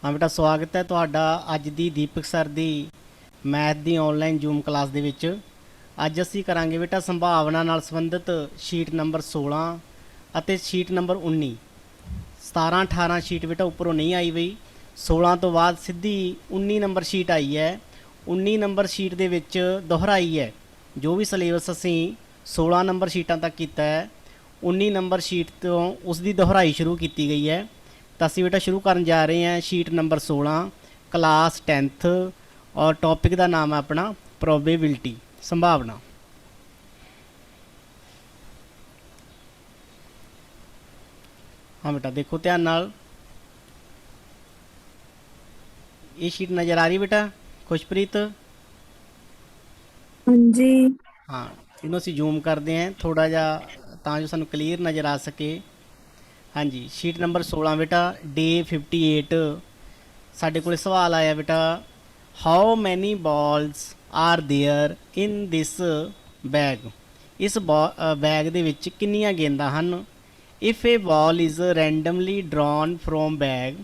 हाँ बेटा स्वागत है ਤੁਹਾਡਾ ਅੱਜ ਦੀ ਦੀਪਕ ਸਰ ਦੀ ਮੈਥ ਦੀ ਆਨਲਾਈਨ ਜ਼ੂਮ ਕਲਾਸ ਦੇ ਵਿੱਚ। ਅੱਜ ਅਸੀਂ ਕਰਾਂਗੇ ਬੇਟਾ ਸੰਭਾਵਨਾ ਨਾਲ ਸੰਬੰਧਿਤ ਸ਼ੀਟ ਨੰਬਰ 16 ਅਤੇ ਸ਼ੀਟ ਨੰਬਰ 19। 17 18 ਸ਼ੀਟ ਬੇਟਾ ਉੱਪਰੋਂ ਨਹੀਂ ਆਈ ਬਈ, 16 ਤੋਂ ਬਾਅਦ ਸਿੱਧੀ 19 ਨੰਬਰ ਸ਼ੀਟ ਆਈ ਹੈ। 19 ਨੰਬਰ ਸ਼ੀਟ ਦੇ ਵਿੱਚ ਦੁਹਰਾਈ ਹੈ, ਜੋ ਵੀ ਸਿਲੇਬਸ ਅਸੀਂ 16 ਨੰਬਰ ਸ਼ੀਟਾਂ ਤੱਕ ਕੀਤਾ ਹੈ 19 ਨੰਬਰ ਸ਼ੀਟ ਤੋਂ ਉਸ ਦੀ ਦੁਹਰਾਈ ਸ਼ੁਰੂ ਕੀਤੀ ਗਈ ਹੈ। तो असी बेटा शुरू करने जा रहे हैं शीट नंबर 16 क्लास 10th और टॉपिक का नाम है अपना प्रोबेबिलिटी संभावना। हाँ बेटा देखो ध्यान नाल, ये शीट नज़र आ रही बेटा खुशप्रीत? हाँ जी। हाँ इन्हों असी जूम करते हैं थोड़ा जा तां जो सानू क्लीयर नज़र आ सके। हाँ जी शीट नंबर 16 बेटा डे 58 साढ़े को सवाल आया बेटा, how many balls are there in this bag. इस बैग दे विच किन्नियां गेंदां हन। If a ball is randomly drawn from bag,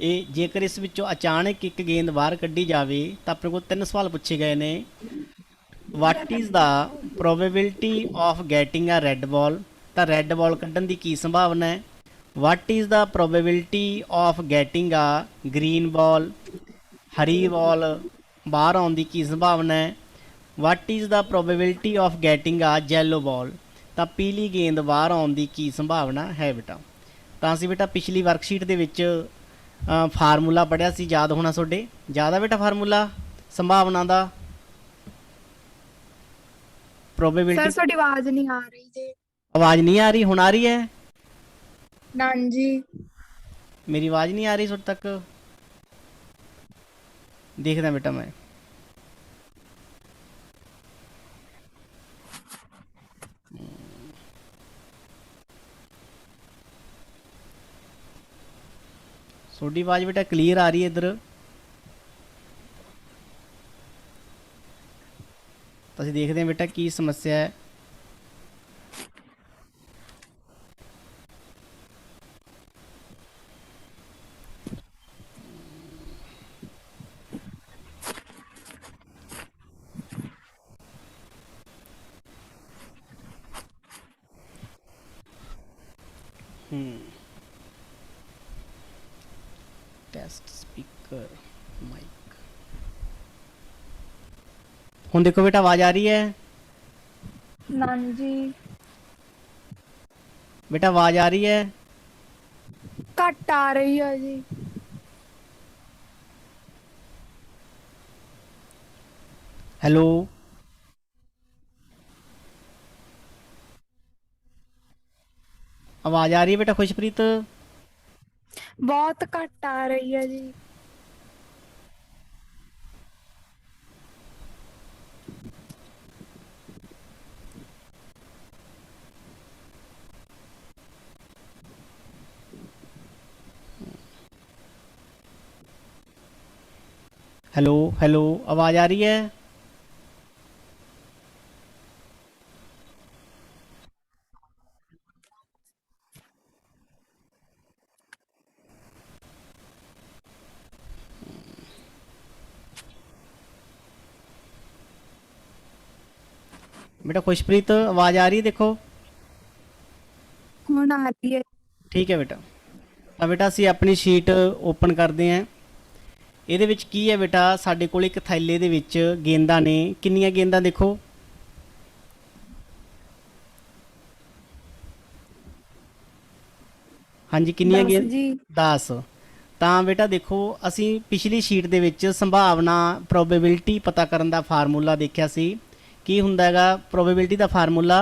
ये जेकर इस विचों अचानक एक गेंद बाहर कड्ढी जाए तो अपने को 3 सवाल पूछे गए ने। What is the probability of getting a red ball, तो रैड बॉल कड्ढन की संभावना है। What is the probability of getting a green ball, हरी बॉल बाहर आने की संभावना है। What is the probability of getting a yellow ball, तो पीली गेंद बाहर आने की संभावना है बेटा। तो असीं बेटा पिछली वर्कशीट के विच फार्मूला पढ़िया सी, याद होना तुहाडे ज़्यादा बेटा फार्मूला संभावना का प्रोबेबिलिटी। सर थोड़ी आवाज नहीं आ रही जी। आवाज़ नहीं आ रही, हुण आ रही है? ना जी। मेरी आवाज़ नहीं आ रही तुहाडे तक? देखदा बेटा मैं। थोड़ी आवाज़ बेटा क्लीयर आ रही है इधर? तो असीं देखते हैं बेटा की समस्या है। Test speaker mic. हुण देखो बेटा आवाज़ आ रही है? ना जी। बेटा आवाज़ आ रही है? घट आ रही है जी। हेलो आवाज़ आ रही है बेटा खुशप्रीत? बहुत घट आ रही है जी। हेलो हेलो आवाज़ आ रही है? बेटा खुशप्रीत आवाज़ आ रही है? देखो हुण आ रही है। ठीक है बेटा। तो बेटा असीं अपनी शीट ओपन करते हैं। ਇਹਦੇ ਵਿੱਚ ਕੀ ਹੈ बेटा, ਸਾਡੇ ਕੋਲ ਇੱਕ ਥੈਲੇ ਦੇ ਵਿੱਚ ਗੇਂਦਾਂ ਨੇ। ਕਿੰਨੀਆਂ ਗੇਂਦਾਂ ਦੇਖੋ? ਹਾਂਜੀ ਕਿੰਨੀਆਂ 10 ਗੇਂਦ? जी। 10। ਤਾਂ बेटा देखो ਅਸੀਂ ਪਿਛਲੀ ਸ਼ੀਟ ਦੇ ਵਿੱਚ ਸੰਭਾਵਨਾ ਪ੍ਰੋਬੇਬਿਲਿਟੀ ਪਤਾ ਕਰਨ ਦਾ ਫਾਰਮੂਲਾ ਦੇਖਿਆ ਸੀ। ਕੀ ਹੁੰਦਾ ਹੈਗਾ ਪ੍ਰੋਬੇਬਿਲਿਟੀ ਦਾ ਫਾਰਮੂਲਾ?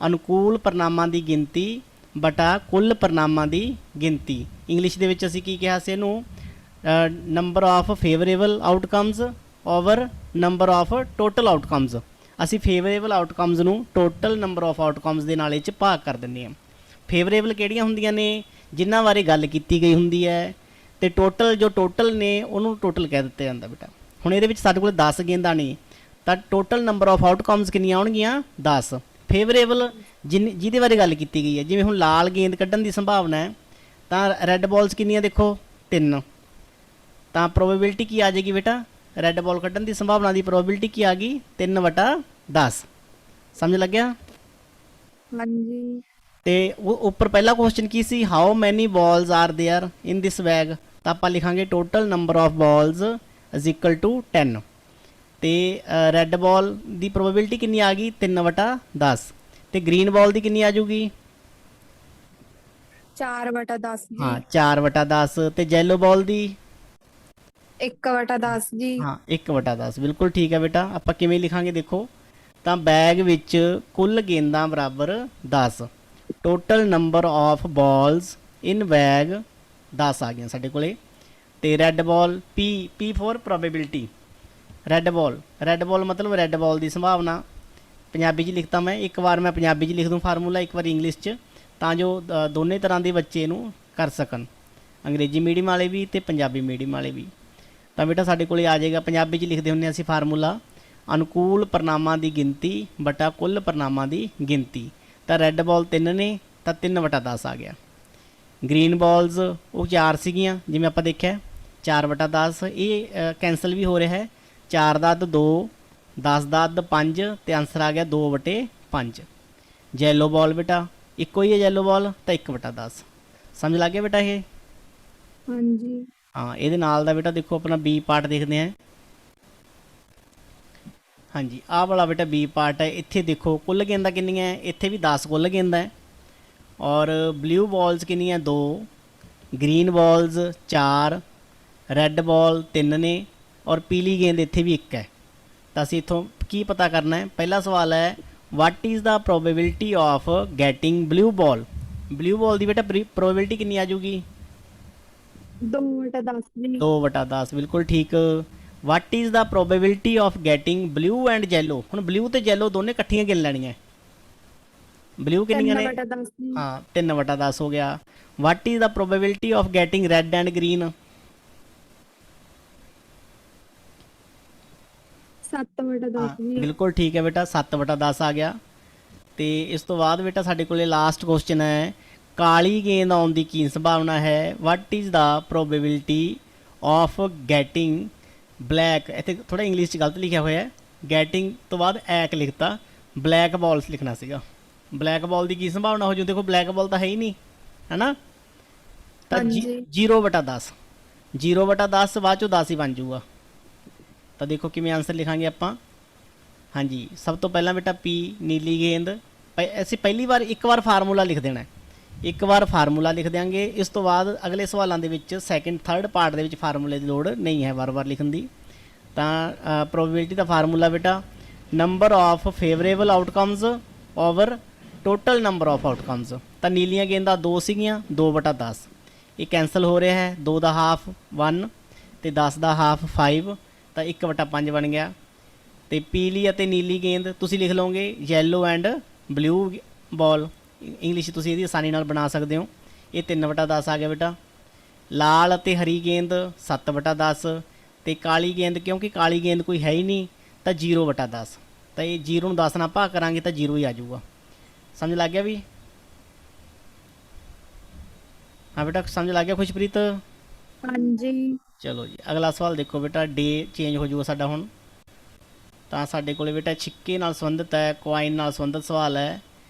ਅਨੁਕੂਲ ਪਰਿਣਾਮਾਂ ਦੀ ਗਿਣਤੀ ਬਟਾ ਕੁੱਲ ਪਰਿਣਾਮਾਂ ਦੀ ਗਿਣਤੀ। ਇੰਗਲਿਸ਼ ਦੇ ਵਿੱਚ ਅਸੀਂ ਕੀ ਕਿਹਾ ਸੀ ਇਹਨੂੰ? Number of favourable outcomes over number of total outcomes. ਅਸੀਂ ਫੇਵਰੇਬਲ ਆਊਟਕਮਸ ਨੂੰ ਟੋਟਲ ਨੰਬਰ ਆਫ ਆਊਟਕਮਸ ਦੇ ਨਾਲ ਇਹ 'ਚ ਭਾਗ ਕਰ ਦਿੰਦੇ ਹਾਂ। ਫੇਵਰੇਬਲ ਕਿਹੜੀਆਂ ਹੁੰਦੀਆਂ ਨੇ? ਜਿਨ੍ਹਾਂ ਬਾਰੇ ਗੱਲ ਕੀਤੀ ਗਈ ਹੁੰਦੀ ਹੈ। ਤੇ ਟੋਟਲ ਜੋ ਟੋਟਲ ਨੇ ਉਹਨੂੰ ਟੋਟਲ ਕਹਿ ਦਿੱਤਾ ਜਾਂਦਾ ਬੇਟਾ। ਹੁਣ ਇਹਦੇ ਵਿੱਚ ਸਾਡੇ ਕੋਲ 10 ਗੇਂਦਾਂ ਨੇ ਤਾਂ ਟੋਟਲ ਨੰਬਰ ਆਫ ਆਊਟਕਮਸ ਕਿੰਨੀਆਂ ਆਉਣਗੀਆਂ? 10। ਫੇਵਰੇਬਲ ਜਿਹਦੇ ਬਾਰੇ ਗੱਲ ਕੀਤੀ ਗਈ ਹੈ, ਜਿਵੇਂ ਹੁਣ ਲਾਲ ਗੇਂਦ ਕੱਢਣ ਦੀ ਸੰਭਾਵਨਾ ਹੈ ਤਾਂ ਰੈੱਡ ਬॉल्स ਕਿੰਨੀਆਂ ਦੇਖੋ? 3। ਤਾਂ ਪ੍ਰੋਬੇਬਿਲਿਟੀ ਕੀ ਆ ਜਾਏਗੀ ਬੇਟਾ, ਰੈੱਡ ਬਾਲ ਕੱਢਣ ਦੀ ਸੰਭਾਵਨਾ ਦੀ ਪ੍ਰੋਬੇਬਿਲਿਟੀ ਕੀ ਆ ਗਈ 3/10। ਸਮਝ ਲੱਗਿਆ। ਹਾਂਜੀ। ਤੇ ਉਹ ਉੱਪਰ ਪਹਿਲਾ ਕੁਐਸਚਨ ਕੀ ਸੀ, how many balls are there in this bag, ਤਾਂ ਆਪਾਂ ਲਿਖਾਂਗੇ total number of balls is equal to 10। ਤੇ ਰੈੱਡ ਬਾਲ ਦੀ ਪ੍ਰੋਬੇਬਿਲਿਟੀ ਕਿੰਨੀ ਆ ਗਈ 3/10। ਤੇ ਗ੍ਰੀਨ ਬਾਲ ਦੀ ਕਿੰਨੀ ਆ ਜੂਗੀ, 4/10 ਹਾਂ ਜੀ। 4/10। ਤੇ ਯੈਲੋ ਬਾਲ ਦੀ 1/10 ਜੀ। ਹਾਂ 1/10। ਬਿਲਕੁਲ ਠੀਕ ਹੈ ਬੇਟਾ। ਆਪਾਂ ਕਿਵੇਂ ਲਿਖਾਂਗੇ ਦੇਖੋ, ਤਾਂ ਬੈਗ ਵਿੱਚ ਕੁੱਲ ਗੇਂਦਾਂ ਬਰਾਬਰ 10, total number of balls in bag 10 ਆ ਗਈਆਂ ਸਾਡੇ ਕੋਲੇ। ਤੇ ਰੈੱਡ ਬਾਲ ਪੀ ਫੋਰ ਪ੍ਰੋਬੇਬਿਲਿਟੀ, ਰੈੱਡ ਬਾਲ ਮਤਲਬ ਰੈੱਡ ਬਾਲ ਦੀ ਸੰਭਾਵਨਾ। ਪੰਜਾਬੀ 'ਚ ਲਿਖਤਾ ਮੈਂ, ਇੱਕ ਵਾਰ ਮੈਂ ਪੰਜਾਬੀ 'ਚ ਲਿਖ ਦੂੰ ਫਾਰਮੂਲਾ, ਇੱਕ ਵਾਰ ਇੰਗਲਿਸ਼ 'ਚ, ਤਾਂ ਜੋ ਦੋਨੇ ਤਰ੍ਹਾਂ ਦੇ ਬੱਚੇ ਨੂੰ ਕਰ ਸਕਣ, ਅੰਗਰੇਜ਼ੀ ਮੀਡੀਅਮ ਵਾਲੇ ਵੀ ਅਤੇ ਪੰਜਾਬੀ ਮੀਡੀਅਮ ਵਾਲੇ ਵੀ। ਤਾਂ ਬੇਟਾ ਸਾਡੇ ਕੋਲ ਆ ਜਾਏਗਾ, ਪੰਜਾਬੀ 'ਚ ਲਿਖਦੇ ਹੁੰਦੇ ਅਸੀਂ ਫਾਰਮੂਲਾ, ਅਨੁਕੂਲ ਪਰਿਣਾਮਾਂ ਦੀ ਗਿਣਤੀ ਬਟਾ ਕੁੱਲ ਪਰਿਣਾਮਾਂ ਦੀ ਗਿਣਤੀ। ਤਾਂ ਰੈੱਡ ਬਾਲ 3 ਨੇ, ਤਾਂ 3/10 ਆ ਗਿਆ। ਗ੍ਰੀਨ ਬਾਲਸ ਉਹ 4 ਸੀਗੀਆਂ, ਜਿਵੇਂ ਆਪਾਂ ਦੇਖਿਆ 4/10। ਇਹ ਕੈਂਸਲ ਵੀ ਹੋ ਰਿਹਾ ਹੈ, 4 ਦਾ ਅੱਧ 2, 10 ਦਾ ਅੱਧ 5, ਤੇ ਆਂਸਰ ਆ ਗਿਆ 2/5। ਯੈਲੋ ਬਾਲ ਬੇਟਾ ਇੱਕੋ ਹੀ ਹੈ, ਯੈਲੋ ਬਾਲ ਤਾਂ 1/10। ਸਮਝ ਲੱਗ ਗਿਆ ਬੇਟਾ ਇਹ। ਹਾਂਜੀ। ਹਾਂ, ਇਹਦੇ ਨਾਲ ਦਾ ਬੇਟਾ ਦੇਖੋ ਆਪਣਾ ਬੀ ਪਾਰਟ ਦੇਖਦੇ ਹਾਂ। ਹਾਂਜੀ, ਆਹ ਵਾਲਾ ਬੇਟਾ ਬੀ ਪਾਰਟ ਹੈ। ਇੱਥੇ ਦੇਖੋ ਕੁੱਲ ਗੇਂਦਾਂ ਕਿੰਨੀਆਂ ਹੈ, ਇੱਥੇ ਵੀ 10 ਕੁੱਲ ਗੇਂਦਾਂ ਹੈ। ਔਰ ਬਲੂ ਬਾਲਸ ਕਿੰਨੀਆਂ 2, ਗ੍ਰੀਨ ਬਾਲਸ 4, ਰੈੱਡ ਬਾਲ 3 ਨੇ, ਔਰ ਪੀਲੀ ਗੇਂਦ ਇੱਥੇ ਵੀ 1 ਹੈ। ਤਾਂ ਅਸੀਂ ਇੱਥੋਂ ਕੀ ਪਤਾ ਕਰਨਾ ਹੈ, ਪਹਿਲਾ ਸਵਾਲ ਹੈ what is the probability of getting blue ball. Blue ball ਦੀ ਬੇਟਾ ਪ੍ਰੋਬੇਬਿਲਿਟੀ ਕਿੰਨੀ ਆ ਜੂਗੀ 2/10 ਜੀ। 2/10। ਬਿਲਕੁਲ ਠੀਕ। ਵਾਟ is the probability of getting blue and yellow. ਹੁਣ ਬਲੂ ਤੇ ਯੈਲੋ ਦੋਨੇ ਇਕੱਠੀਆਂ ਗਿਣ ਲੈਣੀਆਂ। ਬਲੂ ਕਿੰਨੀਆਂ ਨੇ, 3/10 ਜੀ। ਹਾਂ 3/10 ਹੋ ਗਿਆ। ਵਾਟ is the probability of getting red and green. 7/10 ਜੀ। ਬਿਲਕੁਲ ਠੀਕ ਹੈ ਬੇਟਾ, 7/10 ਆ ਗਿਆ। ਤੇ ਇਸ ਤੋਂ ਬਾਅਦ ਬੇਟਾ ਸਾਡੇ ਕੋਲੇ ਲਾਸਟ ਕੁਐਸਚਨ ਹੈ, ਕਾਲੀ ਗੇਂਦ ਆਉਣ ਦੀ ਕੀ ਸੰਭਾਵਨਾ ਹੈ। What is the probability of getting black. ਇੱਥੇ ਥੋੜ੍ਹਾ ਇੰਗਲਿਸ਼ 'ਚ ਗਲਤ ਲਿਖਿਆ ਹੋਇਆ ਹੈ, ਗੈਟਿੰਗ ਤੋਂ ਬਾਅਦ ਐਕ ਲਿਖਤਾ, ਬਲੈਕ ਬਾਲਸ ਲਿਖਣਾ ਸੀਗਾ। ਬਲੈਕ ਬਾਲ ਦੀ ਕੀ ਸੰਭਾਵਨਾ ਹੋ ਜੂ, ਦੇਖੋ ਬਲੈਕ ਬਾਲ ਤਾਂ ਹੈ ਹੀ ਨਹੀਂ, ਹੈ ਨਾ। ਤਾਂ 0/10, 0/10 ਬਾਅਦ ਚੋਂ 10 ਹੀ ਬਣ ਜੂਗਾ। ਤਾਂ ਦੇਖੋ ਕਿਵੇਂ ਆਨਸਰ ਲਿਖਾਂਗੇ ਆਪਾਂ। ਹਾਂਜੀ, ਸਭ ਤੋਂ ਪਹਿਲਾਂ ਬੇਟਾ ਪੀ ਨੀਲੀ ਗੇਂਦ, ਅਸੀਂ ਪਹਿਲੀ ਵਾਰ ਇੱਕ ਵਾਰ ਫਾਰਮੂਲਾ ਲਿਖ ਦੇਣਾ, ਇੱਕ ਵਾਰ ਫਾਰਮੂਲਾ ਲਿਖ ਦਿਆਂਗੇ। ਇਸ ਤੋਂ ਬਾਅਦ ਅਗਲੇ ਸਵਾਲਾਂ ਦੇ ਵਿੱਚ ਸੈਕਿੰਡ ਥਰਡ ਪਾਰਟ ਦੇ ਵਿੱਚ ਫਾਰਮੂਲੇ ਦੀ ਲੋੜ ਨਹੀਂ ਹੈ ਵਾਰ-ਵਾਰ ਲਿਖਣ ਦੀ। ਤਾਂ ਪ੍ਰੋਬੇਬਿਲਿਟੀ ਦਾ ਫਾਰਮੂਲਾ ਬੇਟਾ number of favourable outcomes over total number of outcomes. ਤਾਂ ਨੀਲੀਆਂ ਗੇਂਦਾਂ 2 ਸੀਗੀਆਂ, 2/10। ਇਹ ਕੈਂਸਲ ਹੋ ਰਿਹਾ ਹੈ, 2 ਦਾ ਹਾਫ 1 ਅਤੇ 10 ਦਾ ਹਾਫ 5, ਤਾਂ 1/5 ਬਣ ਗਿਆ। ਤੇ ਪੀਲੀ ਅਤੇ ਨੀਲੀ ਗੇਂਦ ਤੁਸੀਂ ਲਿਖ ਲਓਗੇ yellow and blue ball, English ਤੁਸੀਂ ਇਹਦੀ ਆਸਾਨੀ ਨਾਲ ਬਣਾ ਸਕਦੇ ਹੋ। ਇਹ 3/10 ਆ ਗਿਆ ਬੇਟਾ। ਲਾਲ ਅਤੇ ਹਰੀ ਗੇਂਦ 7/10, ਤੇ ਕਾਲੀ ਗੇਂਦ ਕਿਉਂਕਿ ਕਾਲੀ ਗੇਂਦ ਕੋਈ ਹੈ ਹੀ ਨਹੀਂ ਤਾਂ 0/10। ਤਾਂ ਇਹ 0 ਨੂੰ 10 ਨਾਲ ਭਾਗ ਕਰਾਂਗੇ ਤਾਂ 0 ਹੀ ਆ ਜਾਊਗਾ। ਸਮਝ ਲੱਗ ਗਿਆ ਵੀ। ਹਾਂ ਬੇਟਾ ਸਮਝ ਲੱਗ ਗਿਆ ਖੁਸ਼ਪ੍ਰੀਤ। ਹਾਂਜੀ। ਚਲੋ ਜੀ ਅਗਲਾ ਸਵਾਲ ਦੇਖੋ ਬੇਟਾ, ਡੇ ਚੇਂਜ ਹੋ ਜਾਊਗਾ ਸਾਡਾ ਹੁਣ। ਤਾਂ ਸਾਡੇ ਕੋਲ ਬੇਟਾ ਛਿੱਕੇ ਨਾਲ ਸੰਬੰਧਿਤ ਹੈ, ਕੁਆਇਨ ਨਾਲ ਸੰਬੰਧਿਤ ਸਵਾਲ ਹੈ।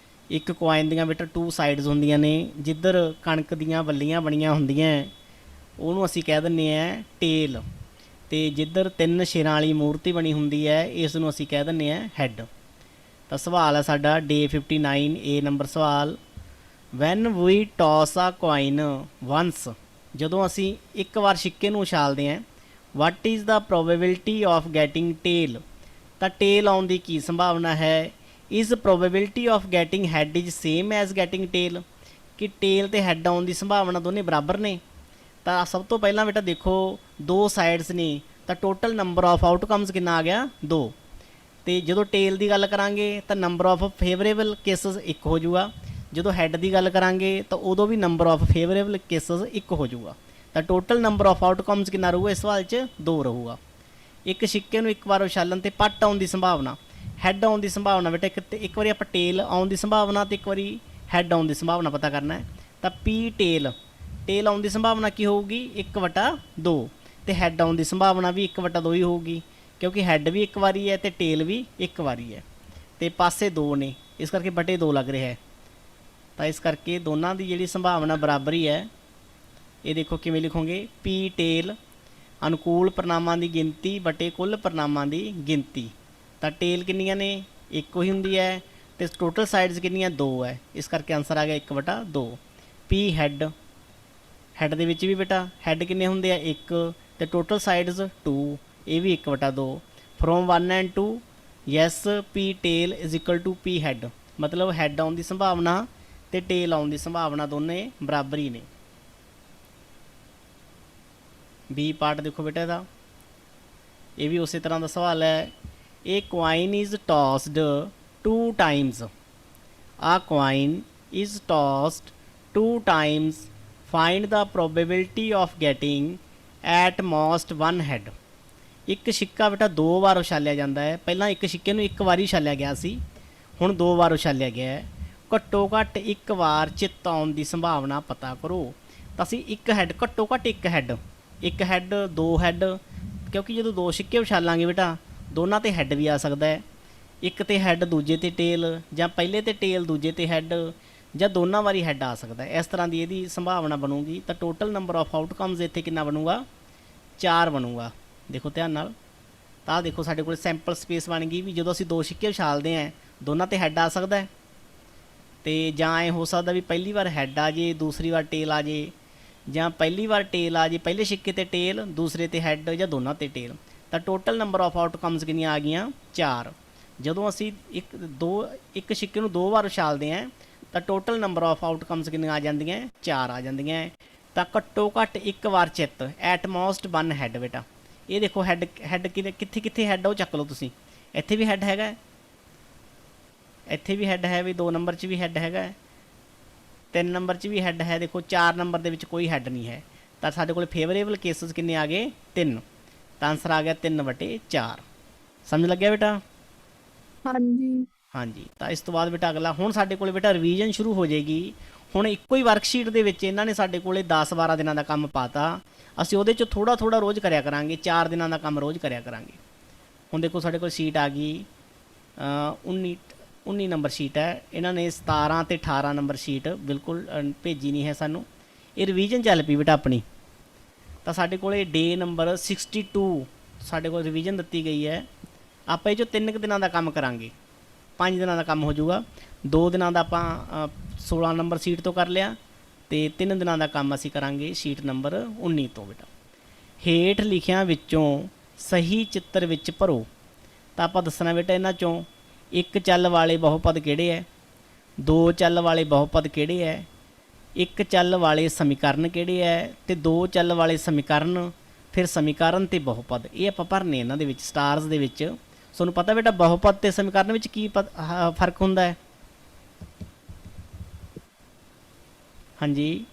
ਇੱਕ ਕੁਆਇਨ ਦੀਆਂ ਬੇਟਾ 2 ਸਾਈਡਸ ਹੁੰਦੀਆਂ ਨੇ, ਜਿੱਧਰ ਕਣਕ ਦੀਆਂ ਬੱਲੀਆਂ ਬਣੀਆਂ ਹੁੰਦੀਆਂ ਉਹਨੂੰ ਅਸੀਂ ਕਹਿ ਦਿੰਦੇ ਹਾਂ ਟੇਲ, ਅਤੇ ਜਿੱਧਰ 3 ਸ਼ੇਰਾਂ ਵਾਲੀ ਮੂਰਤੀ ਬਣੀ ਹੁੰਦੀ ਹੈ ਇਸ ਨੂੰ ਅਸੀਂ ਕਹਿ ਦਿੰਦੇ ਹਾਂ ਹੈੱਡ। ਤਾਂ ਸਵਾਲ ਹੈ ਸਾਡਾ ਡੇ 59 A ਨੰਬਰ ਸਵਾਲ, ਵੈਨ ਵੀ ਟੌਸ ਆ ਕੁਆਇਨ ਵੰਸ। ਜਦੋਂ ਅਸੀਂ ਇੱਕ ਵਾਰ ਸਿੱਕੇ ਨੂੰ ਉਛਾਲਦੇ ਹਾਂ, ਵਾਟ is the probability of getting tail. ਤਾਂ ਟੇਲ ਆਉਣ ਦੀ ਕੀ ਸੰਭਾਵਨਾ ਹੈ। Is probability of getting head is same as getting tail. ਕਿ ਟੇਲ ਅਤੇ ਹੈੱਡ ਆਉਣ ਦੀ ਸੰਭਾਵਨਾ ਦੋਨੇ ਬਰਾਬਰ ਨੇ। ਤਾਂ ਸਭ ਤੋਂ ਪਹਿਲਾਂ ਬੇਟਾ ਦੇਖੋ 2 ਸਾਈਡਸ ਨੇ, ਤਾਂ ਟੋਟਲ ਨੰਬਰ ਆਫ ਆਊਟਕਮਸ ਕਿੰਨਾ ਆ ਗਿਆ 2। ਅਤੇ ਜਦੋਂ ਟੇਲ ਦੀ ਗੱਲ ਕਰਾਂਗੇ ਤਾਂ ਨੰਬਰ ਆਫ ਫੇਵਰੇਬਲ ਕੇਸਿਸ 1 ਹੋ ਜੂਗਾ। ਜਦੋਂ ਹੈੱਡ ਦੀ ਗੱਲ ਕਰਾਂਗੇ ਤਾਂ ਉਦੋਂ ਵੀ ਨੰਬਰ ਆਫ ਫੇਵਰੇਬਲ ਕੇਸਿਸ 1 ਹੋ ਜੂਗਾ। ਤਾਂ ਟੋਟਲ ਨੰਬਰ ਆਫ ਆਊਟਕਮਸ ਕਿੰਨਾ ਰਹੂਗਾ ਇਸ ਸਵਾਲ 'ਚ 2 ਰਹੂਗਾ। ਇੱਕ ਸਿੱਕੇ ਨੂੰ ਇੱਕ ਵਾਰ ਉਛਾਲਣ 'ਤੇ ਪੱਟ ਆਉਣ ਦੀ ਸੰਭਾਵਨਾ, ਹੈੱਡ ਆਉਣ ਦੀ ਸੰਭਾਵਨਾ ਬੇਟਾ ਇੱਕ ਵਾਰੀ ਆਪਾਂ ਟੇਲ ਆਉਣ ਦੀ ਸੰਭਾਵਨਾ ਅਤੇ ਇੱਕ ਵਾਰੀ ਹੈੱਡ ਆਉਣ ਦੀ ਸੰਭਾਵਨਾ ਪਤਾ ਕਰਨਾ ਹੈ। ਤਾਂ ਪੀ ਟੇਲ, ਟੇਲ ਆਉਣ ਦੀ ਸੰਭਾਵਨਾ ਕੀ ਹੋਊਗੀ 1/2, ਤੇ ਹੈਡ ਆਉਣ ਦੀ ਸੰਭਾਵਨਾ ਵੀ 1/2 ਹੀ ਹੋਊਗੀ, ਕਿਉਂਕਿ ਹੈਡ ਵੀ ਇੱਕ ਵਾਰੀ ਹੈ ਤੇ ਟੇਲ ਵੀ ਇੱਕ ਵਾਰੀ ਹੈ, ਤੇ ਪਾਸੇ 2 ਨੇ, ਇਸ ਕਰਕੇ ਬਟੇ 2 ਲੱਗ ਰਿਹਾ ਹੈ। ਤਾਂ ਇਸ ਕਰਕੇ ਦੋਨਾਂ ਦੀ ਜਿਹੜੀ ਸੰਭਾਵਨਾ ਬਰਾਬਰ ਹੀ ਹੈ। ਇਹ ਦੇਖੋ ਕਿਵੇਂ ਲਿਖੋਗੇ, ਪੀ ਟੇਲ ਅਨੁਕੂਲ ਪਰਿਣਾਮਾਂ ਦੀ ਗਿਣਤੀ ਬਟੇ ਕੁੱਲ ਪਰਿਣਾਮਾਂ ਦੀ ਗਿਣਤੀ। ਤਾਂ ਟੇਲ ਕਿੰਨੀਆਂ ਨੇ, ਇੱਕੋ ਹੀ ਹੁੰਦੀ ਹੈ, ਤੇ ਟੋਟਲ ਸਾਈਡਸ ਕਿੰਨੀਆਂ 2 ਹੈ, ਇਸ ਕਰਕੇ ਆਨਸਰ ਆ ਗਿਆ 1/2। ਪੀ ਹੈਡ, ਹੈਡ ਦੇ ਵਿੱਚ ਵੀ ਬੇਟਾ ਹੈਡ ਕਿੰਨੇ ਹੁੰਦੇ ਆ 1, ਤੇ ਟੋਟਲ ਸਾਈਡਸ 2, ਇਹ ਵੀ 1/2। From 1 and 2 yes P tail is equal to P head, ਮਤਲਬ ਹੈਡ ਆਉਣ ਦੀ ਸੰਭਾਵਨਾ ਤੇ ਟੇਲ ਆਉਣ ਦੀ ਸੰਭਾਵਨਾ ਦੋਨੇ ਬਰਾਬਰ ਹੀ ਨੇ। ਬੀ ਪਾਰਟ ਦੇਖੋ ਬੇਟਾ ਇਹਦਾ, ਇਹ ਵੀ ਉਸੇ ਤਰ੍ਹਾਂ ਦਾ ਸਵਾਲ ਹੈ। ਇਹ coin is tossed 2 times, a coin is tossed 2 times, find the probability of getting at most 1 head। ਇੱਕ ਸਿੱਕਾ ਬੇਟਾ 2 ਵਾਰ ਉਛਾਲਿਆ ਜਾਂਦਾ ਹੈ, ਪਹਿਲਾਂ ਇੱਕ ਸਿੱਕੇ ਨੂੰ ਇੱਕ ਵਾਰੀ ਉਛਾਲਿਆ ਗਿਆ ਸੀ, ਹੁਣ 2 ਵਾਰ ਉਛਾਲਿਆ ਗਿਆ ਹੈ। ਘੱਟੋ ਘੱਟ ਇੱਕ ਵਾਰ ਚਿੱਤ ਆਉਣ ਦੀ ਸੰਭਾਵਨਾ ਪਤਾ ਕਰੋ। ਤਾਂ ਅਸੀਂ ਇੱਕ ਹੈਡ, ਘੱਟੋ ਘੱਟ ਇੱਕ ਹੈਡ, 2 ਹੈਡ, ਕਿਉਂਕਿ ਜਦੋਂ 2 ਸਿੱਕੇ ਉਛਾਲਾਂਗੇ ਬੇਟਾ ਦੋਨਾਂ ਤੇ ਹੈਡ ਵੀ ਆ ਸਕਦਾ ਹੈ, ਇੱਕ ਤੇ ਹੈਡ ਦੂਜੇ ਤੇ ਟੇਲ, ਜਾਂ ਪਹਿਲੇ ਤੇ ਟੇਲ ਦੂਜੇ ਤੇ ਹੈਡ, ਜਾਂ ਦੋਨਾਂ ਵਾਰੀ ਹੈਡ ਆ ਸਕਦਾ ਹੈ। ਇਸ ਤਰ੍ਹਾਂ ਦੀ ਇਹਦੀ ਸੰਭਾਵਨਾ ਬਣੂਗੀ। ਤਾਂ ਟੋਟਲ ਨੰਬਰ ਆਫ ਆਊਟਕਮਸ ਇੱਥੇ ਕਿੰਨਾ ਬਣੂਗਾ, 4 ਬਣੂਗਾ। ਦੇਖੋ ਧਿਆਨ ਨਾਲ, ਤਾਂ ਦੇਖੋ ਸਾਡੇ ਕੋਲ ਸੈਂਪਲ ਸਪੇਸ ਬਣ ਗਈ ਵੀ ਜਦੋਂ ਅਸੀਂ 2 ਸਿੱਕੇ ਉਛਾਲਦੇ ਹਾਂ ਦੋਨਾਂ ਤੇ ਹੈਡ ਆ ਸਕਦਾ ਹੈ, ਤੇ ਜਾਂ ਇਹ ਹੋ ਸਕਦਾ ਵੀ ਪਹਿਲੀ ਵਾਰ ਹੈਡ ਆ ਜੇ ਦੂਸਰੀ ਵਾਰ ਟੇਲ ਆ ਜੇ, ਜਾਂ ਪਹਿਲੀ ਵਾਰ ਟੇਲ ਆ ਜੇ ਪਹਿਲੇ ਸਿੱਕੇ ਤੇ ਟੇਲ ਦੂਸਰੇ ਤੇ ਹੈਡ, ਜਾਂ ਦੋਨਾਂ ਤੇ ਟੇਲ। ਤਾਂ ਟੋਟਲ ਨੰਬਰ ਆਫ ਆਊਟਕਮਸ ਕਿੰਨੀਆਂ ਆ ਗਈਆਂ, 4। ਜਦੋਂ ਅਸੀਂ ਇੱਕ ਸਿੱਕੇ ਨੂੰ 2 ਵਾਰ ਉਛਾਲਦੇ ਹਾਂ ਤਾਂ ਟੋਟਲ ਨੰਬਰ ਆਫ ਆਊਟਕਮਸ ਕਿੰਨੀਆਂ ਆ ਜਾਂਦੀਆਂ, 4 ਆ ਜਾਂਦੀਆਂ। ਤਾਂ ਘੱਟੋ ਘੱਟ ਇੱਕ ਵਾਰ ਚਿੱਤ, ਐਟ ਮੋਸਟ 1 ਹੈਡ ਬੇਟਾ। ਇਹ ਦੇਖੋ ਹੈਡ, ਕਿੱਥੇ ਕਿੱਥੇ ਹੈਡ ਆ ਉਹ ਚੱਕ ਲਓ ਤੁਸੀਂ, ਇੱਥੇ ਵੀ ਹੈਡ ਹੈਗਾ, ਇੱਥੇ ਵੀ ਹੈਡ ਹੈ ਵੀ, 2 ਨੰਬਰ 'ਚ ਵੀ ਹੈਡ ਹੈਗਾ, 3 ਨੰਬਰ 'ਚ ਵੀ ਹੈਡ ਹੈ। ਦੇਖੋ 4 ਨੰਬਰ ਦੇ ਵਿੱਚ ਕੋਈ ਹੈਡ ਨਹੀਂ ਹੈ। ਤਾਂ ਸਾਡੇ ਕੋਲ ਫੇਵਰੇਬਲ ਕੇਸਿਸ ਕਿੰਨੇ ਆ ਗਏ, 3। ਤਾਂ ਆਨਸਰ ਆ ਗਿਆ 3/4। ਸਮਝ ਲੱਗਿਆ ਬੇਟਾ? ਹਾਂਜੀ ਹਾਂਜੀ। ਤਾਂ ਇਸ ਤੋਂ ਬਾਅਦ ਬੇਟਾ ਅਗਲਾ, ਹੁਣ ਸਾਡੇ ਕੋਲ ਬੇਟਾ ਰਿਵੀਜ਼ਨ ਸ਼ੁਰੂ ਹੋ ਜਾਏਗੀ। ਹੁਣ ਇੱਕੋ ਹੀ ਵਰਕਸ਼ੀਟ ਦੇ ਵਿੱਚ ਇਹਨਾਂ ਨੇ ਸਾਡੇ ਕੋਲੇ 10-12 ਦਿਨਾਂ ਦਾ ਕੰਮ ਪਾਤਾ, ਅਸੀਂ ਉਹਦੇ 'ਚ ਥੋੜ੍ਹਾ ਥੋੜ੍ਹਾ ਰੋਜ਼ ਕਰਿਆ ਕਰਾਂਗੇ, 4 ਦਿਨਾਂ ਦਾ ਕੰਮ ਰੋਜ਼ ਕਰਿਆ ਕਰਾਂਗੇ। ਹੁਣ ਦੇਖੋ ਸਾਡੇ ਕੋਲ ਸ਼ੀਟ ਆ ਗਈ 19 ਨੰਬਰ ਸ਼ੀਟ ਹੈ। ਇਹਨਾਂ ਨੇ 17 ਅਤੇ 18 ਨੰਬਰ ਸ਼ੀਟ ਬਿਲਕੁਲ ਭੇਜੀ ਨਹੀਂ ਹੈ ਸਾਨੂੰ, ਇਹ ਰਿਵੀਜ਼ਨ ਚੱਲ ਪਈ ਬੇਟਾ ਆਪਣੀ। ਤਾਂ ਸਾਡੇ ਕੋਲ ਡੇ ਨੰਬਰ 62 ਸਾਡੇ ਕੋਲ ਰਿਵੀਜ਼ਨ ਦਿੱਤੀ ਗਈ ਹੈ। ਆਪਾਂ ਇਹ 'ਚੋਂ 3 ਦਿਨਾਂ ਦਾ ਕੰਮ ਕਰਾਂਗੇ, 5 ਦਿਨਾਂ ਦਾ ਕੰਮ ਹੋ ਜਾਊਗਾ। 2 ਦਿਨਾਂ ਦਾ ਆਪਾਂ 16 ਨੰਬਰ ਸ਼ੀਟ ਤੋਂ ਕਰ ਲਿਆ, ਅਤੇ 3 ਦਿਨਾਂ ਦਾ ਕੰਮ ਅਸੀਂ ਕਰਾਂਗੇ ਸ਼ੀਟ ਨੰਬਰ 19 ਤੋਂ ਬੇਟਾ। ਹੇਠ ਲਿਖਿਆਂ ਵਿੱਚੋਂ ਸਹੀ ਚਿੱਤਰ ਵਿੱਚ ਭਰੋ। ਤਾਂ ਆਪਾਂ ਦੱਸਣਾ ਬੇਟਾ ਇਹਨਾਂ 'ਚੋਂ 1 ਚੱਲ ਵਾਲੇ ਬਹੁਪਦ ਕਿਹੜੇ ਹੈ, 2 ਚੱਲ ਵਾਲੇ ਬਹੁਪਦ ਕਿਹੜੇ ਹੈ, 1 ਚੱਲ ਵਾਲੇ ਸਮੀਕਰਨ ਕਿਹੜੇ ਹੈ, ਅਤੇ 2 ਚੱਲ ਵਾਲੇ ਸਮੀਕਰਨ, ਫਿਰ ਸਮੀਕਰਨ ਅਤੇ ਬਹੁਪਦ। ਇਹ ਆਪਾਂ ਭਰਨੇ ਇਹਨਾਂ ਦੇ ਵਿੱਚ ਸਟਾਰਸ ਦੇ ਵਿੱਚ। ਤੁਹਾਨੂੰ ਪਤਾ ਬੇਟਾ ਬਹੁਪਦ ਅਤੇ ਸਮੀਕਰਨ ਵਿੱਚ ਕੀ ਫਰਕ ਹੁੰਦਾ ਹੈ? ਹਾਂਜੀ,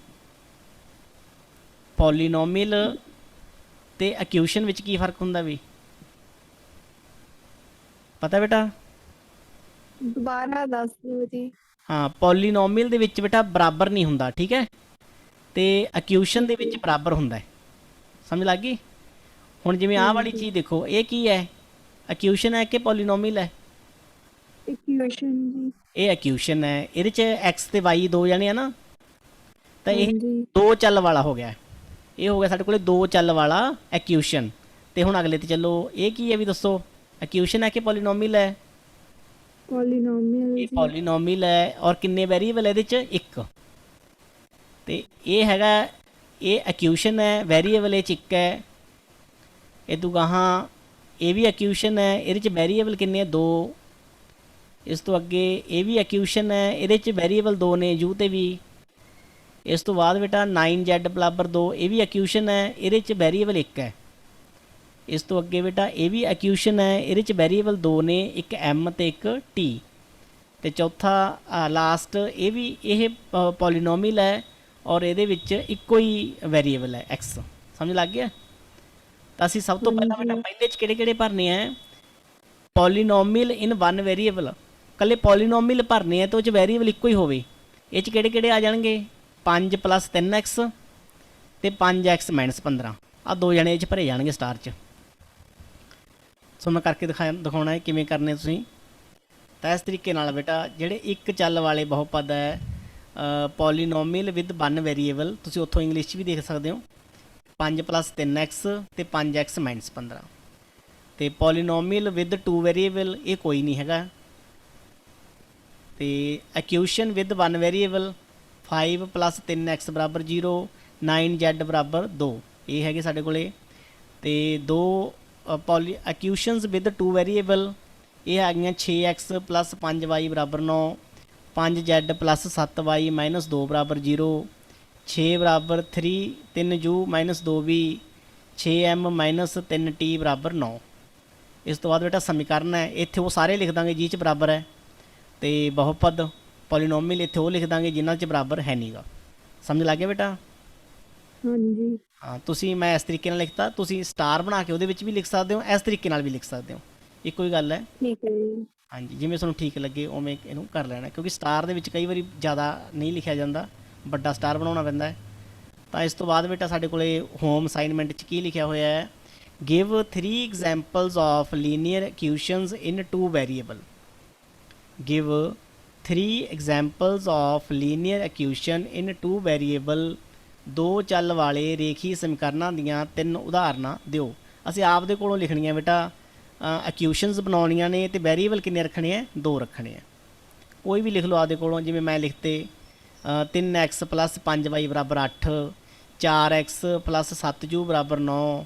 ਪੋਲੀਨੋਮੀਅਲ ਅਤੇ ਇਕੁਏਸ਼ਨ ਵਿੱਚ ਕੀ ਫਰਕ ਹੁੰਦਾ ਵੀ, ਪਤਾ ਬੇਟਾ? ਦੁਬਾਰਾ ਦੱਸ ਦਿਓ ਜੀ। ਹਾਂ, ਪੋਲੀਨੋਮੀਅਲ ਦੇ ਵਿੱਚ ਬੇਟਾ ਬਰਾਬਰ ਨਹੀਂ ਹੁੰਦਾ, ਠੀਕ ਹੈ, ਅਤੇ ਇਕੁਏਸ਼ਨ ਦੇ ਵਿੱਚ ਬਰਾਬਰ ਹੁੰਦਾ ਹੈ। ਸਮਝ ਲੱਗ ਗਈ? ਹੁਣ ਜਿਵੇਂ ਆਹ ਵਾਲੀ ਚੀਜ਼ ਦੇਖੋ, ਇਹ ਕੀ ਹੈ, ਇਕੁਏਸ਼ਨ ਹੈ ਕਿ ਪੋਲੀਨੋਮੀਅਲ ਹੈ? ਇਕੁਏਸ਼ਨ ਜੀ। ਇਹ ਇਕੁਏਸ਼ਨ ਹੈ, ਇਹਦੇ 'ਚ x ਅਤੇ y 2 ਜਾਣੇ ਆ ਨਾ, ਤਾਂ ਇਹ ਹਾਂਜੀ 2 ਚੱਲ ਵਾਲਾ ਹੋ ਗਿਆ। ਇਹ ਹੋ ਗਿਆ ਸਾਡੇ ਕੋਲ 2 ਚੱਲ ਵਾਲਾ ਇਕੁਏਸ਼ਨ। ਅਤੇ ਹੁਣ ਅਗਲੇ 'ਤੇ ਚੱਲੋ, ਇਹ ਕੀ ਹੈ ਵੀ ਦੱਸੋ, ਇਕੁਏਸ਼ਨ ਹੈ ਕਿ ਪੋਲੀਨੋਮੀਅਲ ਹੈ? ਪੋਲੀਨੋਮੀਅਲ ਇਹ ਜੀ। ਪੋਲੀਨੋਮੀਅਲ ਹੈ, ਔਰ ਕਿੰਨੇ ਵੈਰੀਏਬਲ ਇਹਦੇ 'ਚ? 1। ਅਤੇ ਇਹ ਹੈਗਾ, ਇਹ ਇਕੁਏਸ਼ਨ ਹੈ, ਵੈਰੀਏਬਲ ਇਹ 'ਚ 1 ਹੈ। ਇਹ ਤੋਂ ਗਾਹਾਂ ਇਹ ਵੀ ਇਕੁਏਸ਼ਨ ਹੈ, ਇਹਦੇ 'ਚ ਵੈਰੀਏਬਲ ਕਿੰਨੇ ਆ? 2। ਇਸ ਤੋਂ ਅੱਗੇ ਇਹ ਵੀ ਇਕੁਏਸ਼ਨ ਹੈ, ਇਹਦੇ 'ਚ ਵੈਰੀਏਬਲ 2 ਨੇ, ਯੂ 'ਤੇ ਵੀ। ਇਸ ਤੋਂ ਬਾਅਦ ਬੇਟਾ 9z ਬਰਾਬਰ 2, ਇਹ ਵੀ ਇਕੁਏਸ਼ਨ ਹੈ, ਇਹਦੇ 'ਚ ਵੈਰੀਏਬਲ 1 ਹੈ। ਇਸ ਤੋਂ ਅੱਗੇ ਬੇਟਾ ਇਹ ਵੀ ਇਕੁਏਸ਼ਨ ਹੈ, ਇਹਦੇ 'ਚ ਵੈਰੀਏਬਲ 2 ਨੇ, ਇੱਕ m ਅਤੇ ਇੱਕ t। ਅਤੇ ਚੌਥਾ ਲਾਸਟ ਇਹ ਵੀ ਇਹ ਪੋਲੀਨੋਮੀਅਲ ਹੈ, ਔਰ ਇਹਦੇ ਵਿੱਚ ਇੱਕੋ ਹੀ ਵੈਰੀਏਬਲ ਹੈ x। ਸਮਝ ਲੱਗ ਗਿਆ? ਤਾਂ ਅਸੀਂ ਸਭ ਤੋਂ ਪਹਿਲਾਂ ਬੇਟਾ ਪਹਿਲੇ 'ਚ ਕਿਹੜੇ ਭਰਨੇ ਹੈ? ਪੋਲੀਨੋਮੀਅਲ ਇਨ 1 ਵੈਰੀਏਬਲ। ਇਕੱਲੇ ਪੋਲੀਨੋਮੀਅਲ ਭਰਨੇ ਹੈ ਤਾਂ ਉਹ 'ਚ ਵੈਰੀਏਬਲ ਇੱਕੋ ਹੀ ਹੋਵੇ। ਇਹ 'ਚ ਕਿਹੜੇ ਆ ਜਾਣਗੇ? 5 + 3x ਅਤੇ 5x - 15। ਆ ਦੋ ਜਣੇ ਇਹ 'ਚ ਭਰੇ ਜਾਣਗੇ ਸਟਾਰ 'ਚ। ਸੋ ਮੈਂ ਕਰਕੇ ਦਿਖਾਉਣਾ ਹੈ ਕਿਵੇਂ ਕਰਨੇ ਤੁਸੀਂ। ਤਾਂ ਇਸ ਤਰੀਕੇ ਨਾਲ ਬੇਟਾ ਜਿਹੜੇ ਇੱਕ ਚੱਲ ਵਾਲੇ ਬਹੁਪਦ ਹੈ ਪੋਲੀਨੋਮੀਅਲ ਵਿਦ 1 ਵੇਰੀਏਬਲ, ਤੁਸੀਂ ਉੱਥੋਂ ਇੰਗਲਿਸ਼ 'ਚ ਵੀ ਦੇਖ ਸਕਦੇ ਹੋ, 5 + 3x ਅਤੇ 5x - 15। ਅਤੇ ਪੋਲੀਨੋਮੀਅਲ ਵਿਦ 2 ਵੇਰੀਏਬਲ ਇਹ ਕੋਈ ਨਹੀਂ ਹੈਗਾ। ਅਤੇ equation with 1 variable 5 + 3x = 0, 9z = 2, ਇਹ ਹੈਗੇ ਸਾਡੇ ਕੋਲੇ। ਅਤੇ ਦੋ ਇਕੁਏਸ਼ਨਸ ਵਿਦ 2 ਵੇਰੀਏਬਲ ਇਹ ਹੈਗੀਆਂ 6x + 5y = 9, 5z + 7y - 2 = 0, 6 = 3u - 2v, 6m - 3t = 9। ਇਸ ਤੋਂ ਬਾਅਦ ਬੇਟਾ ਸਮੀਕਰਨ ਹੈ, ਇੱਥੇ ਉਹ ਸਾਰੇ ਲਿਖ ਦਾਂਗੇ ਜਿਹ 'ਚ ਬਰਾਬਰ ਹੈ, ਅਤੇ ਬਹੁਪਦ ਪੋਲੀਨੋਮੀਅਲ ਇੱਥੇ ਉਹ ਲਿਖ ਦਾਂਗੇ ਜਿਨ੍ਹਾਂ 'ਚ ਬਰਾਬਰ ਹੈ ਨਹੀਂਗਾ। ਸਮਝ ਲੱਗ ਗਿਆ ਬੇਟਾ? ਹਾਂਜੀ ਹਾਂ, ਤੁਸੀਂ ਮੈਂ ਇਸ ਤਰੀਕੇ ਨਾਲ ਲਿਖਤਾ, ਤੁਸੀਂ ਸਟਾਰ ਬਣਾ ਕੇ ਉਹਦੇ ਵਿੱਚ ਵੀ ਲਿਖ ਸਕਦੇ ਹੋ, ਇਸ ਤਰੀਕੇ ਨਾਲ ਵੀ ਲਿਖ ਸਕਦੇ ਹੋ, ਇੱਕੋ ਹੀ ਗੱਲ ਹੈ। ਠੀਕ ਹੈ ਜੀ। ਹਾਂਜੀ, ਜਿਵੇਂ ਤੁਹਾਨੂੰ ਠੀਕ ਲੱਗੇ ਉਵੇਂ ਇਹਨੂੰ ਕਰ ਲੈਣਾ, ਕਿਉਂਕਿ ਸਟਾਰ ਦੇ ਵਿੱਚ ਕਈ ਵਾਰੀ ਜ਼ਿਆਦਾ ਨਹੀਂ ਲਿਖਿਆ ਜਾਂਦਾ, ਵੱਡਾ ਸਟਾਰ ਬਣਾਉਣਾ ਪੈਂਦਾ ਹੈ। ਤਾਂ ਇਸ ਤੋਂ ਬਾਅਦ ਬੇਟਾ ਸਾਡੇ ਕੋਲੇ ਹੋਮ ਅਸਾਈਨਮੈਂਟ 'ਚ ਕੀ ਲਿਖਿਆ ਹੋਇਆ ਹੈ, give 3 examples of linear equations in 2 variable. Give 3 examples of linear equation in 2 variable. ਦੋ ਚੱਲ ਵਾਲੇ ਰੇਖੀ ਸਮੀਕਰਨਾਂ ਦੀਆਂ 3 ਉਦਾਹਰਨਾਂ ਦਿਓ। ਅਸੀਂ ਆਪ ਦੇ ਕੋਲੋਂ ਲਿਖਣੀਆਂ ਬੇਟਾ, ਇਕੁਏਸ਼ਨਸ ਬਣਾਉਣੀਆਂ ਨੇ, ਅਤੇ ਵੈਰੀਏਬਲ ਕਿੰਨੇ ਰੱਖਣੇ ਆ? 2 ਰੱਖਣੇ ਆ। ਕੋਈ ਵੀ ਲਿਖ ਲਓ ਆਪਦੇ ਕੋਲੋਂ, ਜਿਵੇਂ ਮੈਂ ਲਿਖਤੇ 3x + 5y = 8, 4x + 7u = 9,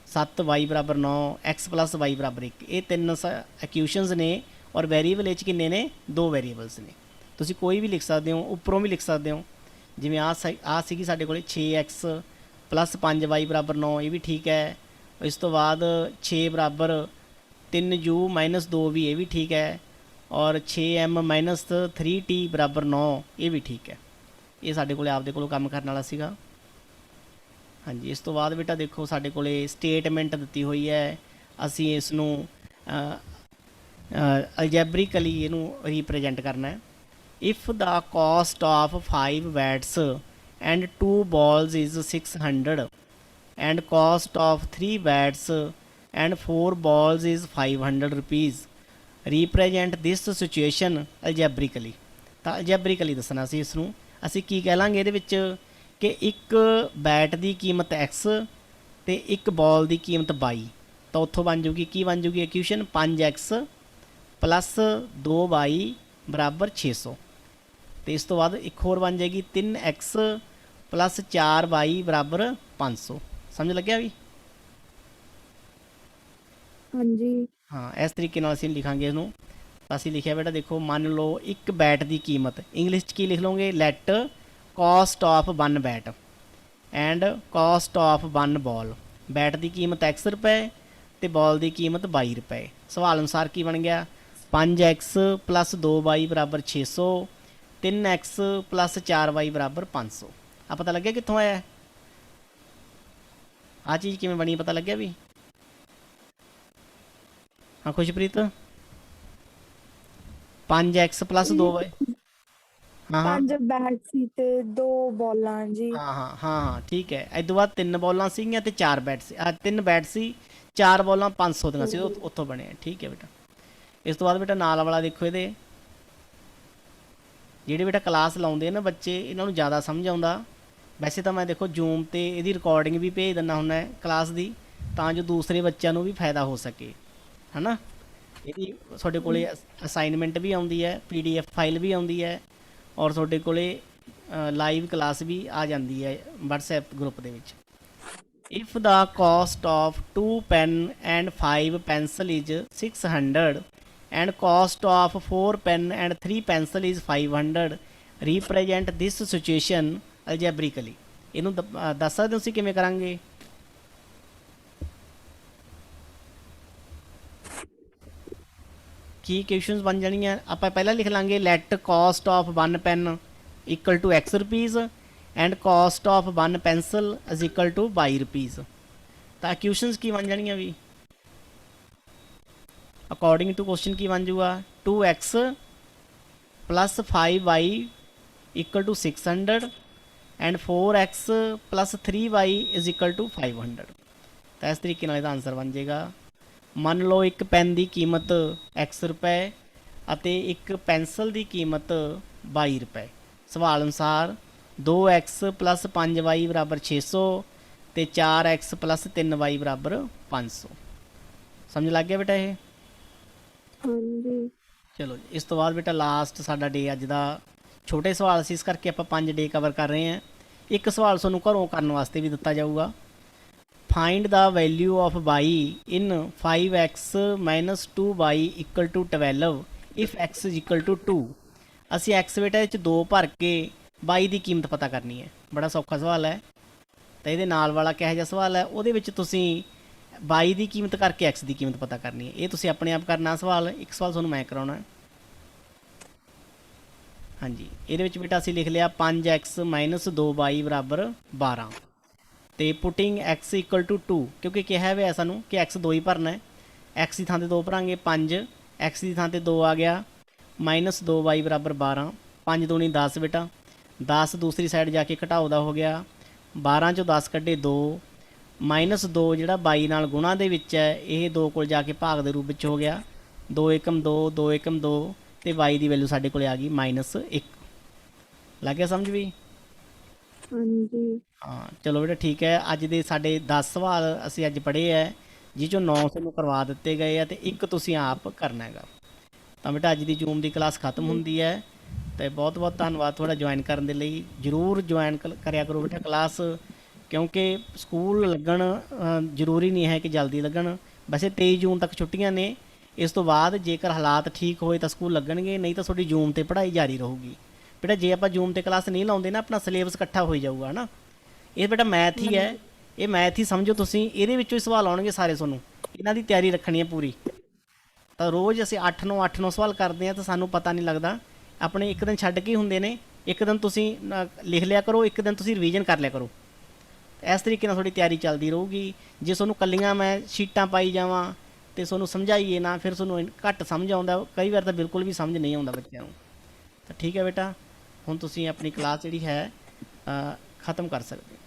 7y = 9, x + y = 1। ਇਹ 3 ਇਕੁਏਸ਼ਨਸ ਨੇ, ਔਰ ਵੈਰੀਏਬਲ ਇਹ 'ਚ ਕਿੰਨੇ ਨੇ? 2 ਵੈਰੀਏਬਲਸ ਨੇ। ਤੁਸੀਂ ਕੋਈ ਵੀ ਲਿਖ ਸਕਦੇ ਹੋ, ਉੱਪਰੋਂ ਵੀ ਲਿਖ ਸਕਦੇ ਹੋ, ਜਿਵੇਂ ਆਹ ਸੀਗੀ ਸਾਡੇ ਕੋਲ 6x + 5y = 9, ਇਹ ਵੀ ਠੀਕ ਹੈ। ਇਸ ਤੋਂ ਬਾਅਦ 6 = 3u - 2v, ਇਹ ਵੀ ਠੀਕ ਹੈ। ਔਰ 6m - 3t = 9, ਇਹ ਵੀ ਠੀਕ ਹੈ। ਇਹ ਸਾਡੇ ਕੋਲ ਆਪਦੇ ਕੋਲੋਂ ਕੰਮ ਕਰਨ ਵਾਲਾ ਸੀਗਾ। ਹਾਂਜੀ, ਇਸ ਤੋਂ ਬਾਅਦ ਬੇਟਾ ਦੇਖੋ ਸਾਡੇ ਕੋਲੇ ਸਟੇਟਮੈਂਟ ਦਿੱਤੀ ਹੋਈ ਹੈ, ਅਸੀਂ ਇਸ ਨੂੰ ਅਲਜੈਬਰਿਕਲੀ ਇਹਨੂੰ ਰੀਪ੍ਰਜੈਂਟ ਕਰਨਾ ਹੈ। If the cost of 5 bats and 2 balls is 600 and cost of 3 bats and 4 balls is 500 rupees, represent this situation algebraically। ਤਾਂ algebraically ਦੱਸਣਾ ਸੀ ਇਸ ਨੂੰ। ਅਸੀਂ ਕੀ ਕਹਿ ਲਾਂਗੇ ਇਹਦੇ ਵਿੱਚ ਕਿ ਇੱਕ ਬੈਟ ਦੀ ਕੀਮਤ x ਅਤੇ ਇੱਕ ਬਾਲ ਦੀ ਕੀਮਤ y। ਤਾਂ ਉੱਥੋਂ ਬਣ ਜੂਗੀ, ਕੀ ਬਣ ਜੂਗੀ ਇਕੁਏਸ਼ਨ? 5x + 2y = 600। ਅਤੇ ਇਸ ਤੋਂ ਬਾਅਦ ਇੱਕ ਹੋਰ ਬਣ ਜਾਏਗੀ 3x + 4y = 500। ਸਮਝ ਲੱਗਿਆ ਵੀ? ਹਾਂਜੀ ਹਾਂ, ਇਸ ਤਰੀਕੇ ਨਾਲ ਅਸੀਂ ਲਿਖਾਂਗੇ ਇਹਨੂੰ। ਅਸੀਂ ਲਿਖਿਆ ਬੇਟਾ ਦੇਖੋ, ਮੰਨ ਲਓ ਇੱਕ ਬੈਟ ਦੀ ਕੀਮਤ, ਇੰਗਲਿਸ਼ 'ਚ ਕੀ ਲਿਖ ਲਓਗੇ? Let cost of 1 bat and cost of 1 ball. Bat ਦੀ ਕੀਮਤ x ਰੁਪਏ ਅਤੇ ਬਾਲ ਦੀ ਕੀਮਤ 22 ਰੁਪਏ। ਸਵਾਲ ਅਨੁਸਾਰ ਕੀ ਬਣ ਗਿਆ? 5x + 2y = 600, 3x + 4y = 500। ਆ ਪਤਾ ਲੱਗਿਆ ਕਿੱਥੋਂ ਆਇਆ? ਆਹ ਚੀਜ਼ ਕਿਵੇਂ ਬਣੀ, ਪਤਾ ਲੱਗਿਆ ਵੀ? ਹਾਂ ਖੁਸ਼ਪ੍ਰੀਤ, 5x + 2y। ਹਾਂ ਹਾਂ 5 ਬੈਟ ਸੀ ਤੇ 2 ਬੋਲਾਂ ਜੀ। ਹਾਂ ਹਾਂ ਹਾਂ ਹਾਂ ਠੀਕ ਹੈ। ਇਹ ਤੋਂ ਬਾਅਦ 3 ਬੋਲਾਂ ਸੀਗੀਆਂ ਅਤੇ 4 ਬੈਟ ਸੀ, 3 ਬੈਟ ਸੀ, 4 ਬੋਲਾਂ 500 ਦੀਆਂ ਸੀ, ਉੱਥੋਂ ਬਣਿਆ। ਠੀਕ ਹੈ ਬੇਟਾ। ਇਸ ਤੋਂ ਬਾਅਦ ਬੇਟਾ ਨਾਲ ਵਾਲਾ ਦੇਖੋ, ਇਹਦੇ ਜਿਹੜੇ ਬੇਟਾ ਕਲਾਸ ਲਾਉਂਦੇ ਨਾ ਬੱਚੇ, ਇਹਨਾਂ ਨੂੰ ਜ਼ਿਆਦਾ ਸਮਝ ਆਉਂਦਾ। ਵੈਸੇ ਤਾਂ ਮੈਂ ਦੇਖੋ ਜ਼ੂਮ 'ਤੇ ਇਹਦੀ ਰਿਕਾਰਡਿੰਗ ਵੀ ਭੇਜ ਦਿੰਦਾ ਹੁੰਦਾ ਕਲਾਸ ਦੀ, ਤਾਂ ਜੋ ਦੂਸਰੇ ਬੱਚਿਆਂ ਨੂੰ ਵੀ ਫਾਇਦਾ ਹੋ ਸਕੇ, ਹੈ ਨਾ। ਇਹਦੀ ਤੁਹਾਡੇ ਕੋਲ ਅਸਾਈਨਮੈਂਟ ਵੀ ਆਉਂਦੀ ਹੈ, PDF ਫਾਈਲ ਵੀ ਆਉਂਦੀ ਹੈ, ਔਰ ਤੁਹਾਡੇ ਕੋਲ ਲਾਈਵ ਕਲਾਸ ਵੀ ਆ ਜਾਂਦੀ ਹੈ WhatsApp ਗਰੁੱਪ ਦੇ ਵਿੱਚ। If the cost of 2 pen and 5 pencil is 600 and cost of 4 pen and 3 pencil is 500, represent this situation algebraically। ਇਹਨੂੰ ਦੱਸ ਸਕਦੇ ਹੋ ਤੁਸੀਂ ਕਿਵੇਂ ਕਰਾਂਗੇ? ਕੀ ਇਕੁਏਸ਼ਨਸ ਬਣ ਜਾਣੀਆਂ? ਆਪਾਂ ਪਹਿਲਾਂ ਲਿਖ ਲਾਂਗੇ let cost of 1 pen = x rupees and cost of 1 pencil = y rupees. ਤਾਂ ਇਕੁਏਸ਼ਨਸ ਕੀ ਬਣ ਜਾਣੀਆਂ ਵੀ? ਅਕੋਰਡਿੰਗ ਟੂ ਕੁਐਸਚਨ ਕੀ ਬਣ ਜੂਗਾ? 2x + 5y = 600 and 4x plus 3y is equal to 500। ਤਾਂ ਇਸ ਤਰੀਕੇ ਨਾਲ ਇਹਦਾ ਆਨਸਰ ਬਣ ਜਾਏਗਾ। ਮੰਨ ਲਓ ਇੱਕ ਪੈਨ ਦੀ ਕੀਮਤ x ਰੁਪਏ ਅਤੇ ਇੱਕ ਪੈਨਸਲ ਦੀ ਕੀਮਤ 22 ਰੁਪਏ। ਸਵਾਲ ਅਨੁਸਾਰ 2x ਪਲੱਸ 5y ਬਰਾਬਰ 600 ਤੇ 4x ਪਲੱਸ 3y ਬਰਾਬਰ 500। ਸਮਝ ਲੱਗ ਗਿਆ ਬੇਟਾ ਇਹ? ਹਾਂਜੀ। ਚਲੋ ਜੀ, ਇਸ ਤੋਂ ਬਾਅਦ ਬੇਟਾ ਲਾਸਟ ਸਾਡਾ ਡੇ ਅੱਜ ਦਾ ਛੋਟੇ ਸਵਾਲ ਸੀ, ਇਸ ਕਰਕੇ ਆਪਾਂ 5 ਡੇ ਕਵਰ ਕਰ ਰਹੇ ਹਾਂ। ਇੱਕ ਸਵਾਲ ਤੁਹਾਨੂੰ ਘਰੋਂ ਕਰਨ ਵਾਸਤੇ ਵੀ ਦਿੱਤਾ ਜਾਊਗਾ। Find the value of y in 5x minus 2y equal to 12 if x is equal to 2। ਅਸੀਂ x ਬੇਟਾ ਇਹ 'ਚ 2 ਭਰ ਕੇ y ਦੀ ਕੀਮਤ ਪਤਾ ਕਰਨੀ ਹੈ। ਬੜਾ ਸੌਖਾ ਸਵਾਲ ਹੈ। ਤਾਂ ਇਹਦੇ ਨਾਲ ਵਾਲਾ ਕਿਹੋ ਜਿਹਾ ਸਵਾਲ ਹੈ, ਉਹਦੇ ਵਿੱਚ ਤੁਸੀਂ y ਦੀ ਕੀਮਤ ਕਰਕੇ x ਦੀ ਕੀਮਤ ਪਤਾ ਕਰਨੀ ਹੈ। ਇਹ ਤੁਸੀਂ ਆਪਣੇ ਆਪ ਕਰਨਾ ਸਵਾਲ। ਇੱਕ ਸਵਾਲ ਤੁਹਾਨੂੰ ਮੈਂ ਕਰਾਉਣਾ। ਹਾਂਜੀ, ਇਹਦੇ ਵਿੱਚ ਬੇਟਾ ਅਸੀਂ ਲਿਖ ਲਿਆ 5x ਮਾਈਨਸ 2y ਬਰਾਬਰ 12 ਤੇ ਪੁਟਿੰਗ x ਇਕੁਅਲ ਟੂ 2, ਕਿਉਂਕਿ ਕਿਹਾ ਹੋਇਆ ਸਾਨੂੰ ਕਿ x 2 ਹੀ ਭਰਨਾ ਹੈ। x ਦੀ ਥਾਂ ਤੇ 2 ਭਰਾਂਗੇ 5, x ਦੀ ਥਾਂ ਤੇ 2 ਆ ਗਿਆ, ਮਾਈਨਸ 2y ਬਰਾਬਰ 12। 5 ਦੂਣੀ 10 ਬੇਟਾ, 10 ਦੂਸਰੀ ਸਾਈਡ ਜਾ ਕੇ ਘਟਾਓ ਦਾ ਹੋ ਗਿਆ, 12 ਚੋਂ 10 ਕੱਢੇ 2, ਮਾਈਨਸ 2 ਜਿਹੜਾ 22 ਨਾਲ ਗੁਣਾ ਦੇ ਵਿੱਚ ਹੈ ਇਹ 2 ਕੋਲ ਜਾ ਕੇ ਭਾਗ ਦੇ ਰੂਪ ਵਿੱਚ ਹੋ ਗਿਆ। 2 ਏਕਮ 2, 2 ਏਕਮ 2 ਤੇ y ਦੀ ਵੈਲਿਊ ਸਾਡੇ ਕੋਲ ਆ ਗਈ -1। ਲੱਗ ਗਿਆ ਸਮਝ ਵੀ? ਹਾਂਜੀ। ਹਾਂ ਚਲੋ ਬੇਟਾ ਠੀਕ ਹੈ। ਅੱਜ ਦੇ ਸਾਡੇ 10 ਸਵਾਲ ਅਸੀਂ ਅੱਜ ਪੜ੍ਹੇ ਹੈ, ਜਿਸ ਚੋਂ 9 ਤੁਹਾਨੂੰ ਕਰਵਾ ਦਿੱਤੇ ਗਏ ਆ ਤੇ ਇੱਕ ਤੁਸੀਂ ਆਪ ਕਰਨਾ ਹੈਗਾ। ਤਾਂ ਬੇਟਾ ਅੱਜ ਦੀ ਜੂਮ ਦੀ ਕਲਾਸ ਖਤਮ ਹੁੰਦੀ ਹੈ। ਤੇ ਬਹੁਤ ਬਹੁਤ ਧੰਨਵਾਦ ਤੁਹਾਡਾ ਜੁਆਇਨ ਕਰਨ ਦੇ ਲਈ। ਜ਼ਰੂਰ ਜੁਆਇਨ ਕਰਿਆ ਕਰੋ ਬੇਟਾ ਕਲਾਸ, ਕਿਉਂਕਿ ਸਕੂਲ ਲੱਗਣ ਜ਼ਰੂਰੀ ਨਹੀਂ ਹੈ ਕਿ ਜਲਦੀ ਲੱਗਣ। ਵੈਸੇ 23 ਜੂਨ ਤੱਕ ਛੁੱਟੀਆਂ ਨੇ। ਇਸ ਤੋਂ ਬਾਅਦ ਜੇਕਰ ਹਾਲਾਤ ਠੀਕ ਹੋਏ ਤਾਂ ਸਕੂਲ ਲੱਗਣਗੇ, ਨਹੀਂ ਤਾਂ ਤੁਹਾਡੀ ਜੂਮ 'ਤੇ ਪੜ੍ਹਾਈ ਜਾਰੀ ਰਹੂਗੀ। ਬੇਟਾ ਜੇ ਆਪਾਂ ਜੂਮ 'ਤੇ ਕਲਾਸ ਨਹੀਂ ਲਾਉਂਦੇ ਨਾ, ਆਪਣਾ ਸਿਲੇਬਸ ਇਕੱਠਾ ਹੋਈ ਜਾਊਗਾ ਨਾ। ਇਹ ਬੇਟਾ ਮੈਥ ਹੀ ਹੈ, ਇਹ ਮੈਥ ਹੀ ਸਮਝੋ ਤੁਸੀਂ। ਇਹਦੇ ਵਿੱਚੋਂ ਹੀ ਸਵਾਲ ਆਉਣਗੇ ਸਾਰੇ ਤੁਹਾਨੂੰ, ਇਹਨਾਂ ਦੀ ਤਿਆਰੀ ਰੱਖਣੀ ਹੈ ਪੂਰੀ। ਤਾਂ ਰੋਜ਼ ਅਸੀਂ 8-9 ਸਵਾਲ ਕਰਦੇ ਹਾਂ ਤਾਂ ਸਾਨੂੰ ਪਤਾ ਨਹੀਂ ਲੱਗਦਾ। ਆਪਣੇ ਇੱਕ ਦਿਨ ਛੱਡ ਕੇ ਹੀ ਹੁੰਦੇ ਨੇ। ਇੱਕ ਦਿਨ ਤੁਸੀਂ ਲਿਖ ਲਿਆ ਕਰੋ, ਇੱਕ ਦਿਨ ਤੁਸੀਂ ਰਿਵੀਜ਼ਨ ਕਰ ਲਿਆ ਕਰੋ। ਇਸ ਤਰੀਕੇ ਨਾਲ ਤੁਹਾਡੀ ਤਿਆਰੀ ਚੱਲਦੀ ਰਹੂਗੀ। ਜੇ ਤੁਹਾਨੂੰ ਕੱਲੀਆਂ ਮੈਂ ਸ਼ੀਟਾਂ ਪਾਈ ਜਾਵਾਂ ਤੇ ਤੁਹਾਨੂੰ ਸਮਝਾਈਏ ਨਾ, ਫਿਰ ਤੁਹਾਨੂੰ ਘੱਟ ਸਮਝ ਆਉਂਦਾ। ਕਈ ਵਾਰ ਤਾਂ ਬਿਲਕੁਲ ਵੀ ਸਮਝ ਨਹੀਂ ਆਉਂਦਾ ਬੱਚਿਆਂ ਨੂੰ। ਤਾਂ ਠੀਕ ਹੈ ਬੇਟਾ, ਹੁਣ ਤੁਸੀਂ ਆਪਣੀ ਕਲਾਸ ਜਿਹੜੀ ਹੈ ख़त्म ਕਰ ਸਕਦੇ ਹੋ।